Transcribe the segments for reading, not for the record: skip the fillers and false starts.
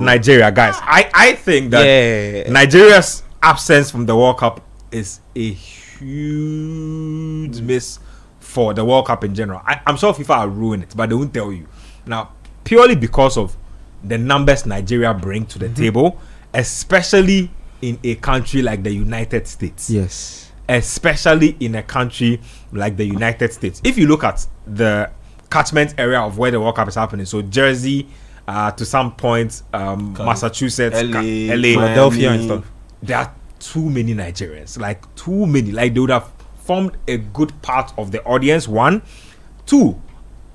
Nigeria, guys. I think that Nigeria's absence from the World Cup is a huge miss for the World Cup in general. I'm sure FIFA will ruin it, but they won't tell you. Now, purely because of the numbers Nigeria bring to the table, especially in a country like the United States. Yes. Especially in a country like the United States. If you look at the catchment area of where the World Cup is happening, so Jersey, to some point, Massachusetts, LA, Philadelphia and stuff. There are too many Nigerians. Like, too many. Like, they would have formed a good part of the audience. 1. 2,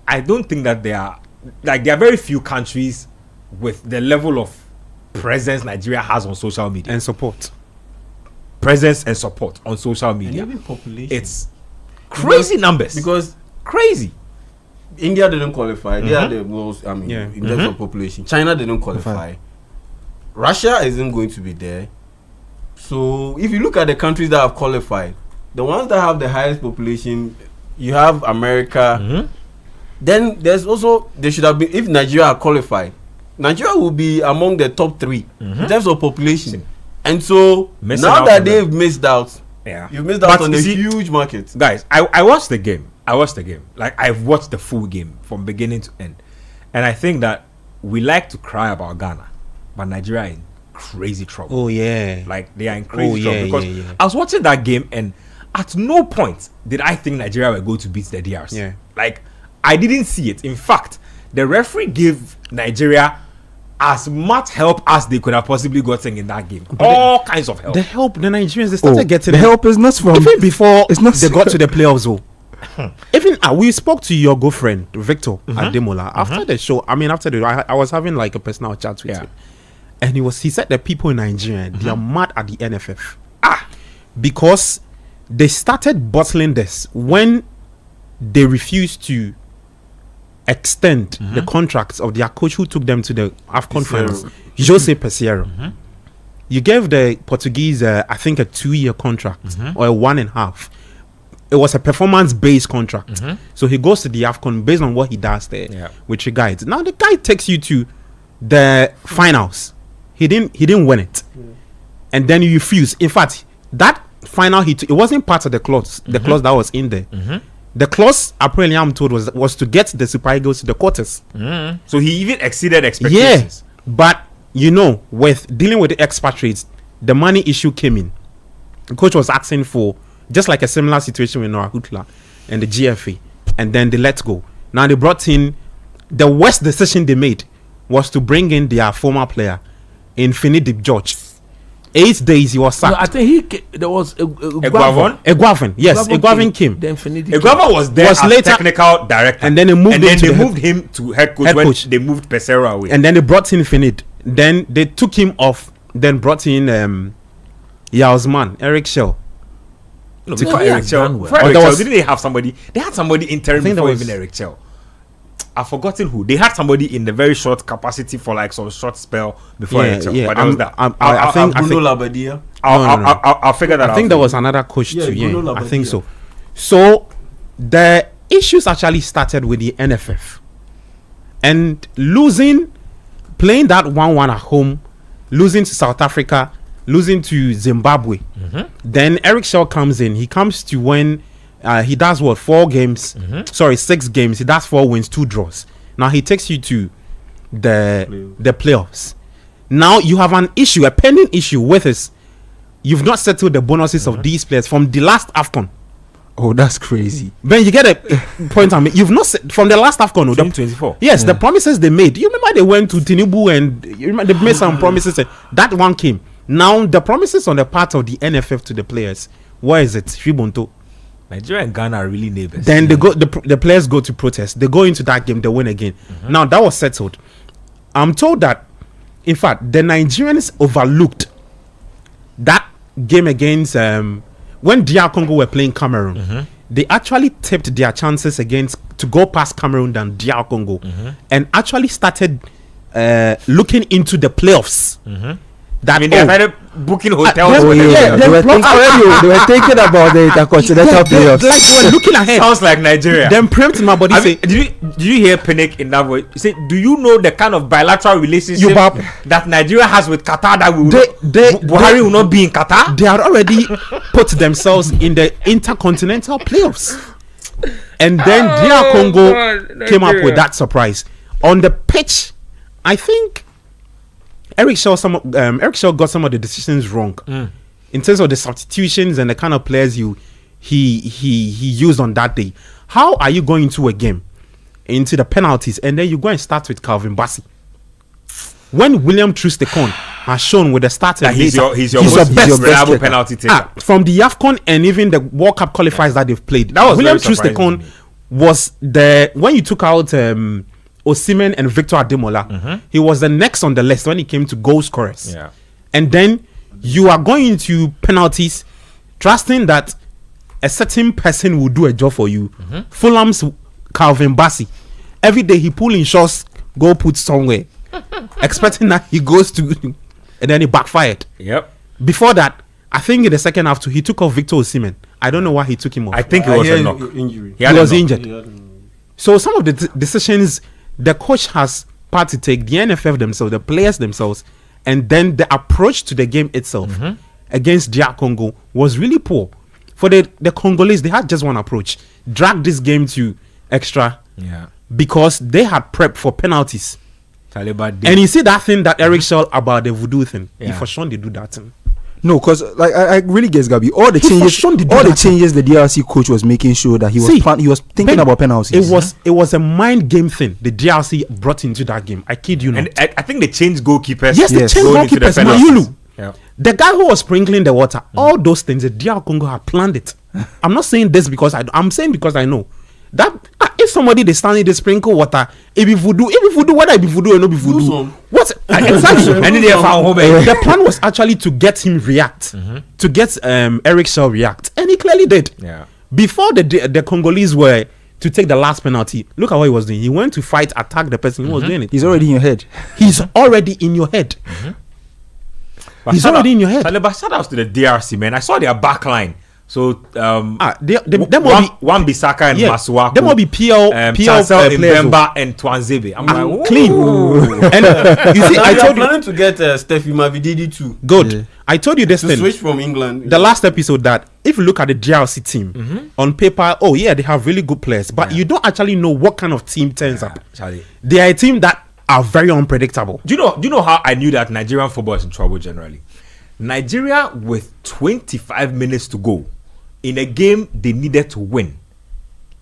I don't think that there are very few countries with the level of presence Nigeria has on social media. And support. Presence and support on social media. And even population. It's crazy numbers. Because crazy. India didn't qualify. They are the most, in terms of population. China didn't qualify. Russia isn't going to be there. So if you look at the countries that have qualified, the ones that have the highest population, you have America. Then there's also, there should have been, if Nigeria had qualified, Nigeria will be among the top 3 in terms of population. And so now that they've missed out, you've missed out on a huge market. Guys, I watched the game. Like, I've watched the full game from beginning to end. And I think that we like to cry about Ghana, but Nigeria are in crazy trouble. Oh, yeah. Like, they are in crazy trouble. Because I was watching that game, and at no point did I think Nigeria were going to beat the DRC. Yeah. Like, I didn't see it. In fact, the referee gave Nigeria as much help as they could have possibly gotten in that game. All kinds of help. The Nigerians, they started getting the help is not from even before it's not they got to the playoffs. Even we spoke to your girlfriend Victor Ademola after the show. I mean, after I was having like a personal chat with him, and he said that people in Nigeria they are mad at the NFF because they started bottling this when they refused to extend the contracts of their coach who took them to the AFCON finals, Jose Peseiro. You gave the Portuguese, I think, a 2-year contract or a 1.5. It was a performance-based contract. So he goes to the AFCON based on what he does there with your guides. Now the guy takes you to the finals. He didn't win it, and then you refuse. In fact, that final it wasn't part of the clause. The clause that was in there. The clause, apparently, I'm told, was to get the Super Eagles to the quarters. So he even exceeded expectations. Yeah, but with dealing with the expatriates, the money issue came in. The coach was asking for just like a similar situation with Noah Hutla and the GFA, and then they let go. Now they brought in, the worst decision they made was to bring in their former player, Infinity George. 8 days he was sacked. No, I think there was Eguavon. Yes, Eguavon came. Then Infinity Eguavon was there as later technical director, and then they moved him to head coach when they moved Pesero away. And then they brought in Infinite. Then they took him off. Then brought in Yaosman, Eric Shell. Eric Chell. Didn't they have somebody? They had somebody interim before even Eric Chell. I've forgotten who. They had somebody in the very short capacity for like some short spell before Eric Chell. But was that. I think Bruno Labbadia. I'll figure that out. I think there was another coach too. Yeah, I think so. So the issues actually started with the NFF and playing that 1-1 at home, losing to South Africa, losing to Zimbabwe. Then Eric Shaw comes in. He comes to win. He does 4 games? 6 games. He does 4 wins, 2 draws. Now he takes you to the playoffs. Now you have an issue, a pending issue with us. You've not settled the bonuses of these players from the last AFCON. Oh, that's crazy. Ben, you get a point on me. You've not from the last AFCON. 2024. Yes, the promises they made. You remember they went to Tinubu and you remember they made some promises. And that one came. Now the promises on the part of the NFF to the players. Where is it? Shibonto. Nigeria and Ghana are really neighbors. Then they go. The players go to protest. They go into that game. They win again. Now that was settled. I'm told that, in fact, the Nigerians overlooked that game against when DR Congo were playing Cameroon. They actually tipped their chances to go past Cameroon than DR Congo, and actually started looking into the playoffs. that I mean, they started booking hotels. Oh, for them. yeah, they were thinking about the intercontinental playoffs. like they were looking ahead. Sounds like Nigeria. Then preempting my body. I Say, mean, did you hear Pinnick in that voice? He said, "Do you know the kind of bilateral relationship that Nigeria has with Qatar that Buhari will not be in Qatar?" they had already put themselves in the intercontinental playoffs, and then DR Congo came up with that surprise on the pitch. I think Eric Shaw got some of the decisions wrong in terms of the substitutions and the kind of players he used on that day. How are you going into a game, into the penalties, and then you go and start with Calvin Bassey when William Troost-Ekong has shown with the start and he's your best reliable taker. penalty taker. From the AFCON and even the World Cup qualifiers that they've played. That was William very surprising to Troost-Ekong me. was when you took out Osimhen and Victor Ademola, he was the next on the list when it came to goal scorers. Yeah. And then you are going into penalties, trusting that a certain person will do a job for you. Fulham's Calvin Bassey, every day he pulling shots, go put somewhere, expecting that he goes to, and then he backfired. Yep. Before that, I think in the second half too, he took off Victor Osimhen. I don't know why he took him off. I think it was a knock. Injury. He had He a was knock. injured. So some of the decisions the coach has part to take, the NFF themselves, the players themselves, and then the approach to the game itself against DR Congo was really poor. For the Congolese, they had just one approach: drag this game to extra, because they had prepped for penalties. And you see that thing that Eric Shaw about the voodoo thing. He for sure they do that thing. No, because like I really guess Gabi, all the changes the DRC coach was making sure that he was thinking about penalties. It was a mind game thing the DRC brought into that game. I kid you not. And I think they changed goalkeepers. Yes, they changed goalkeepers. Mayulu, yeah. the guy who was sprinkling the water, all those things, the DR Congo had planned it. I'm not saying this because I'm saying because I know that if somebody they stand in the sprinkle water, it be voodoo, whether it be voodoo or not be voodoo. What exactly? And then they found home. The plan was actually to get him react, to get Eric Shaw react, and he clearly did. Yeah. Before the Congolese were to take the last penalty, look at what he was doing. He went to fight, attack the person who was doing it. He's already in your head. He's already in your head. He's already in your head. Shout out to the DRC, man. I saw their back line. So them will be Wan-Bissaka and Masuaku. Them will be PL Chancel players. Mbemba and Twanzebe. I'm like, clean. And you see, I told you planning to get Steffi Mavididi too. good. Yeah. I told you this To thing. switch from England. The last episode that if you look at the DRC team on paper, oh yeah, they have really good players, but you don't actually know what kind of team turns up. Charlie. They are a team that are very unpredictable. Do you know how I knew that Nigerian football is in trouble generally? Nigeria with 25 minutes to go in a game they needed to win,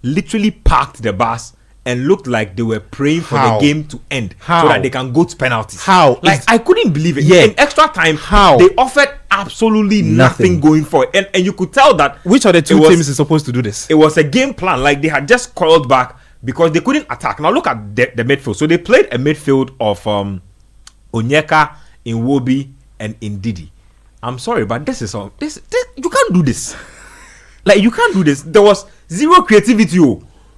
literally parked the bus and looked like they were praying for the game to end so that they can go to penalties. How? Like, I couldn't believe it. Yeah. In extra time, How? they offered absolutely nothing going for it. And you could tell that Which of the two teams is supposed to do this? it was a game plan. Like, they had just coiled back because they couldn't attack. Now look at the midfield. So they played a midfield of Onyeka, Iwobi, and Ndidi. I'm sorry, but this is all. This you can't do this. Like, you can't do this. There was zero creativity.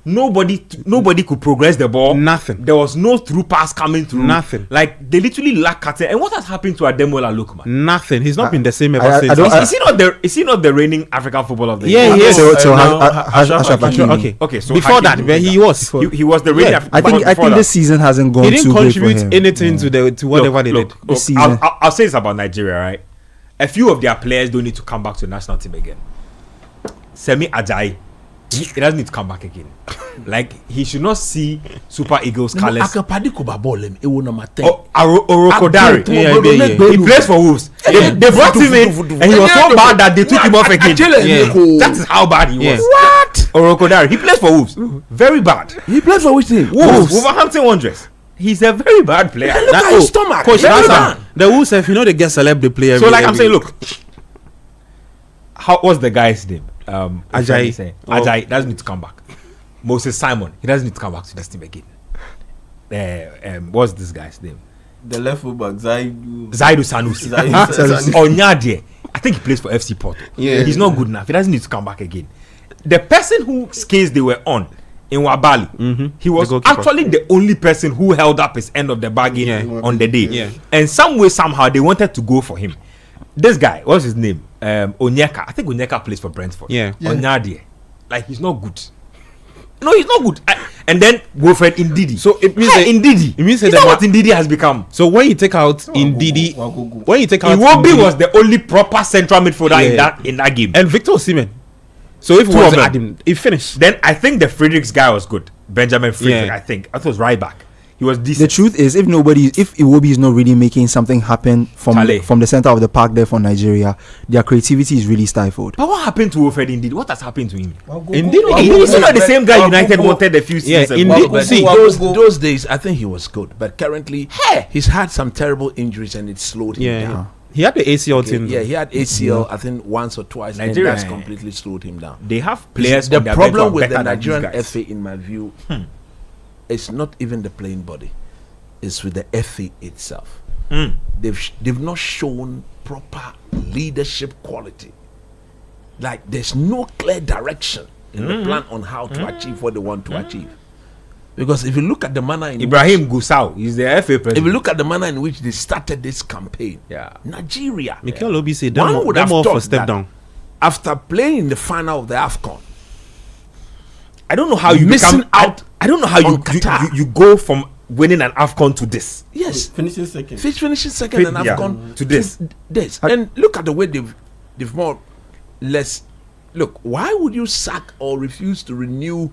Nobody could progress the ball. Nothing. There was no through pass coming through. Nothing. Like, they literally lack cutting. And what has happened to Ademola Lookman? Nothing. He's not been the same ever since. Is he not the reigning African Footballer of the Yeah, Year? he is. So Ashraf Hakimi. Okay. So before that, Hakimi- where he was, He was the reigning. Yeah. I think this season hasn't gone he didn't too great for contribute him. anything to whatever they did. This season. I'll say this about Nigeria, right? A few of their players don't need to come back to the national team again. Semi Ajayi, he doesn't need to come back again. Like, he should not see Super Eagles colors. Orokodare. Yeah. He plays for Wolves. They brought him in, and he was so bad that they took him off again. That is how bad he was. Yeah. What? Orokodare. He plays for Wolves. Very bad. He plays for which team? Wolves. Wolverhampton Wanderers. He's a very bad player. Coach, the Wolves, if you know they get celeb, they play. So, like, I'm saying, look, what's the guy's name? Ajayi. Ajayi doesn't need to come back. Moses Simon, he doesn't need to come back to this team again. What's this guy's name? The left full back, Zaidu Sanusi. Sanusi. Onyadie. I think he plays for FC Porto. Yeah. He's not good enough. He doesn't need to come back again. The person whose case they were on in Wabali. He was actually the only person who held up his end of the bargain on the day. Yeah. And some way, somehow, they wanted to go for him. This guy, what's his name? Onyeka. I think Onyeka plays for Brentford. Yeah. Onyadie. Like, he's not good. No, he's not good. And then Wilfred Ndidi. So it means Ndidi. It means that what Ndidi has become. So when you take out Ndidi, when you take out Iwobi was the only proper central midfielder in that game. And Victor Osimhen. So if we was to add him, he finished. Then I think the Friedrichs guy was good. Benjamin Friedrich, I think. I thought it was right back. He was decent. The truth is, if Iwobi is not really making something happen from the center of the park there for Nigeria, their creativity is really stifled. But what happened to Wilfred Ndidi? What has happened to him? He's not the same guy United wanted a few seasons ago. See, those days, I think he was good. But currently, he's had some terrible injuries and it slowed him down. He had the ACL thing. Yeah, he had ACL, I think, once or twice. Nigeria, and that's completely slowed him down. They have players. The problem with the Nigerian FA, in my view, it's not even the playing body. It's with the FA itself. They've not shown proper leadership quality. Like, there's no clear direction in the plan on how to achieve what they want to achieve. Because if you look at the manner in Ibrahim Gusau, he's the FA president. If you look at the manner in which they started this campaign, Nigeria, Mikel Obi said, one would have thought step down. After playing in the final of the AFCON, I don't know how you missing out. I don't know how you go from winning an AFCON to this. Yes, finishing second. Finishing second in AFCON to this. And look at the way they've more or less. Look, why would you sack or refuse to renew?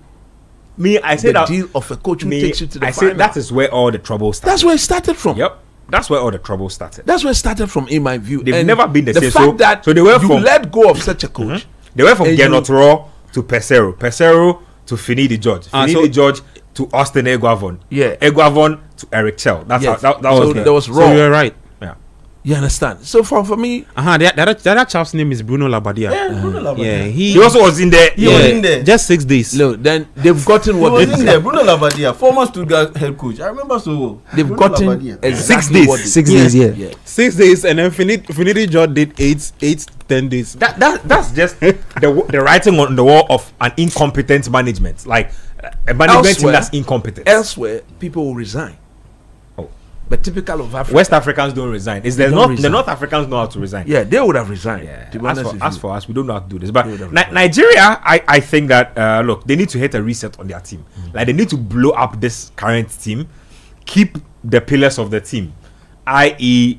I say that deal of a coach who takes you to the final. I say that is where all the trouble started. That's where it started from. Yep. That's where all the trouble started. That's where it started from, in my view. They've never been the same. Fact that so they were you let go of such a coach. They went from Genotro to Pesero to Finidi George. Finidi George to Austin Eguavon. Yeah. Eguavon to Eric Chell. That's how that was. That was wrong. So you're right. You understand? So for me, the other chap's name is Bruno Labbadia. Yeah, Bruno Labbadia. Yeah, he also was in there. He was in there. Just 6 days. Look, then they've gotten what he was in there. Bruno Labbadia, former Stuttgart head coach. I remember so well. They've Bruno gotten Labbadia. exactly 6 days. Yeah. 6 days, and then Finidi George did 10 days. That's just the writing on the wall of an incompetent management, like a management team that's incompetent. Elsewhere, people will resign. But typical of Africa, West Africans don't resign. The North Africans know how to resign. Yeah, they would have resigned. Yeah. As for us, we don't know how to do this. But Nigeria, I think that look, they need to hit a reset on their team. Like, they need to blow up this current team, keep the pillars of the team, i.e.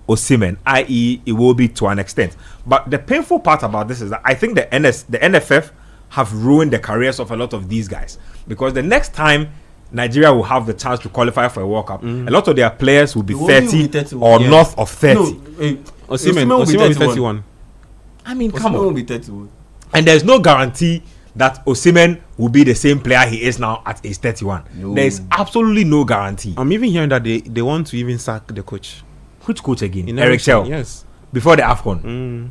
Osimhen, i.e. Iwobi to an extent. But the painful part about this is that I think the NFF have ruined the careers of a lot of these guys, because the next time Nigeria will have the chance to qualify for a World Cup, a lot of their players will be 30 or north of 30. No, Osimhen will be 31. I mean, Osimhen come on. will be 31. And there's no guarantee that Osimhen will be the same player he is now at age 31. No. There is absolutely no guarantee. I'm even hearing that they want to even sack the coach. Which coach again? Eric Chell. Yes. Before the AFCON.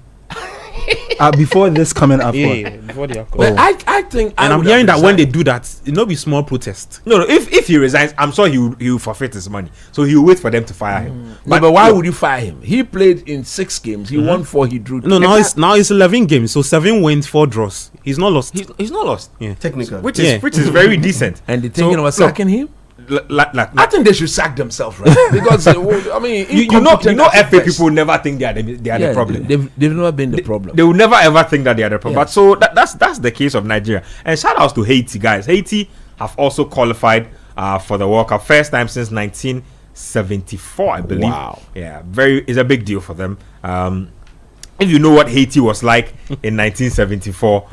Before this coming up. Before the AFCON. But I think, and I'm hearing that when they do that, it'll be small protest. No. If he resigns, I'm sure he will forfeit his money. So he will wait for them to fire him. But why would you fire him? He played in 6 games. He won 4. He drew 2. No, now it's 11 games. So 7 wins, 4 draws. He's not lost. He's not lost. Yeah. Technical. Which is very decent. And they're thinking about sacking him. I think they should sack themselves, right? Because I mean, you know, FA people never think they are the problem. They've never been the problem. They will never ever think that they are the problem. But so that's the case of Nigeria. And shout outs to Haiti, guys. Haiti have also qualified for the World Cup, first time since 1974, I believe. Wow. Yeah, it's a big deal for them. If you know what Haiti was like in 1974,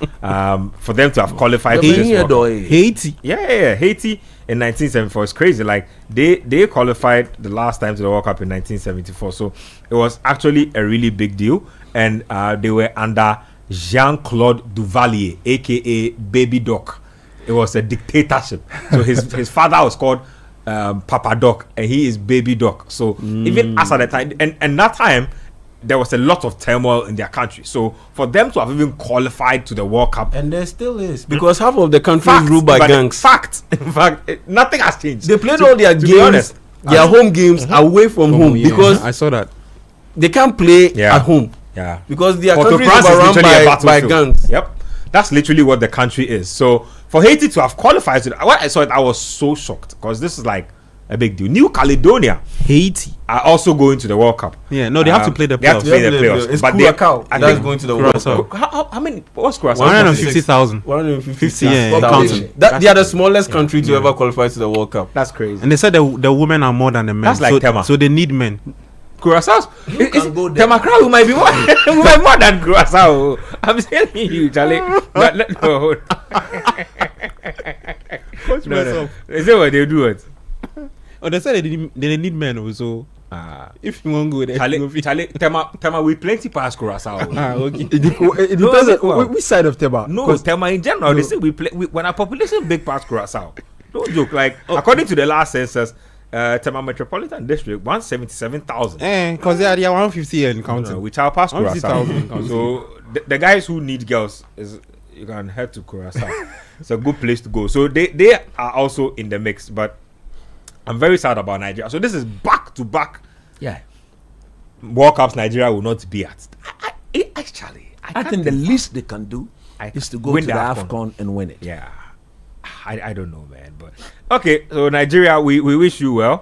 for them to have qualified for this World Cup. Haiti. Yeah, Haiti in 1974 is crazy. Like, they qualified the last time to the World Cup in 1974, so it was actually a really big deal. And they were under Jean-Claude Duvalier, aka Baby Doc. It was a dictatorship. So his father was called Papa Doc, and he is Baby Doc. So even as at the time, and that time, there was a lot of turmoil in their country. So for them to have even qualified to the World Cup, and there still is, because half of the country is ruled by gangs. In fact, nothing has changed. They played all their games, their home games, away from home, because I saw that they can't play at home. Yeah, because their Port-au-Prince country is overrun literally a by battlefield. gangs. Yep. That's literally what the country is. So for Haiti to have qualified, when I saw it, I was so shocked because this is like a big deal. New Caledonia, Haiti are also going to the World Cup. Yeah, no, they have to play the They have playoffs. to play the playoffs. It's But Curacao. I That's think going to the World Curacao. Cup. how many? What's Curacao? 150,000. 150. Yeah, Counting. They are the smallest country to ever qualify to the World Cup. That's crazy. And they said the women are more than the men. That's like Tema. So they need men. Curacao. can go there. Democrat might be more, we might more than Curacao. I'm telling you, Charlie. No. No. Is that what they do? It. Oh, they said they need men also. If you want to go there, Charlie, Tema, we plenty past Curacao. okay. It depends on which side of Tema. No, Tema in general, they say when our population big past Curacao. Don't joke. Like according to the last census, Tema Metropolitan District 177,000. Because they are 150 and counting. Which are past Curacao. 150,000. So the guys who need girls you can head to Curacao. It's a good place to go. So they are also in the mix, but I'm very sad about Nigeria. So this is back to back. Yeah. World Cups Nigeria will not be at. Actually, I think the least they can do is to go to the AFCON and win it. Yeah. I don't know, man. But okay, so Nigeria, we wish you well.